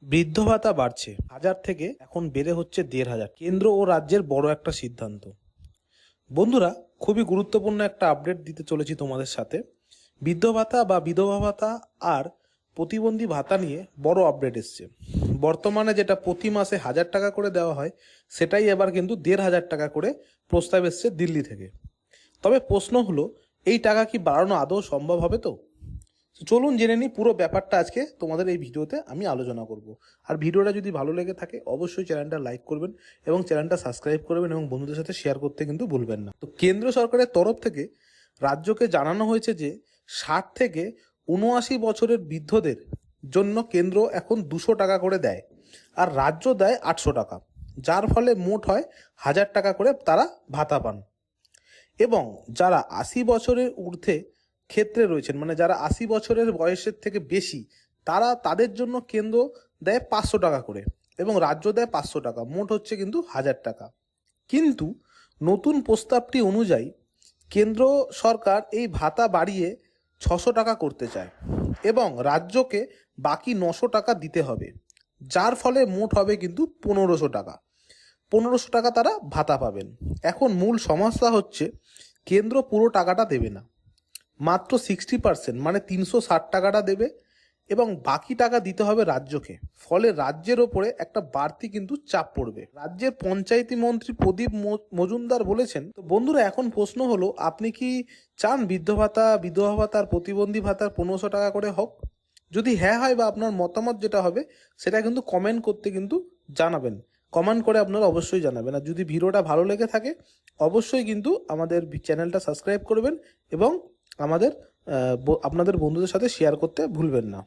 বৃদ্ধ ভাতা বাড়ছে 1000 থেকে এখন বেড়ে হচ্ছে 1500। কেন্দ্র ও রাজ্যের বড় একটা সিদ্ধান্ত। বন্ধুরা, খুবই গুরুত্বপূর্ণ একটা আপডেট দিতে চলেছি তোমাদের সাথে। বৃদ্ধ ভাতা বা বিধবা ভাতা আর প্রতিবন্ধী ভাতা নিয়ে বড় আপডেট এসছে। বর্তমানে যেটা প্রতি মাসে 1000 টাকা করে দেওয়া হয়, সেটাই এবার কিন্তু 1500 টাকা করে প্রস্তাব এসছে দিল্লি থেকে। তবে প্রশ্ন হলো, এই টাকা কি বাড়ানো আদৌ সম্ভব হবে? তো চলুন জেনে নিই পুরো ব্যাপারটা। আজকে তোমাদের এই ভিডিওতে আমি আলোচনা করব। আর ভিডিওটা যদি ভালো লেগে থাকে অবশ্যই চ্যানেলটা লাইক করবেন এবং চ্যানেলটা সাবস্ক্রাইব করবেন এবং বন্ধুদের সাথে শেয়ার করতে কিন্তু ভুলবেন না। তো কেন্দ্র সরকারের তরফ থেকে রাজ্যকে জানানো হয়েছে যে 60 থেকে 79 বছরের বৃদ্ধদের জন্য কেন্দ্র এখন 200 টাকা করে দেয় আর রাজ্য দেয় 800 টাকা, যার ফলে মোট হয় 1000 টাকা করে তারা ভাতা পান। এবং যারা 80 বছরের ঊর্ধ্বে ক্ষেত্রে রয়েছেন, মানে যারা 80 বছরের বয়সের থেকে বেশি, তাদের জন্য কেন্দ্র দেয় 500 টাকা করে এবং রাজ্য দেয় 500 টাকা, মোট হচ্ছে কিন্তু 1000 টাকা। কিন্তু নতুন প্রস্তাবটি অনুযায়ী কেন্দ্র সরকার এই ভাতা বাড়িয়ে 600 টাকা করতে চায় এবং রাজ্যকে বাকি 900 টাকা দিতে হবে, যার ফলে মোট হবে কিন্তু 1500 টাকা। 1500 টাকা তারা ভাতা পাবেন। এখন মূল সমস্যা হচ্ছে, কেন্দ্র পুরো টাকাটা দেবে না, মাত্র 60% মানে 360 টাকাটা দেবে এবং বাকি টাকা দিতে হবে রাজ্যকে। ফলে রাজ্যের ওপরে একটা বাড়তি কিন্তু চাপ পড়বে। রাজ্যের পঞ্চায়েতি মন্ত্রী প্রদীপ মজুমদার বলেছেন। তো বন্ধুরা, এখন প্রশ্ন হলো, আপনি কি চান বৃদ্ধ ভাতা, বিধবা ভাতা আর প্রতিবন্ধী ভাতার 1500 টাকা করে হোক? যদি হ্যাঁ হয় বা আপনার মতামত যেটা হবে সেটা কিন্তু কমেন্ট করতে কিন্তু জানাবেন। কমেন্ট করে আপনারা অবশ্যই জানাবেন। আর যদি ভিডিওটা ভালো লেগে থাকে অবশ্যই কিন্তু আমাদের চ্যানেলটা সাবস্ক্রাইব করবেন এবং আমাদের আপনাদের বন্ধুদের সাথে শেয়ার করতে ভুলবেন না।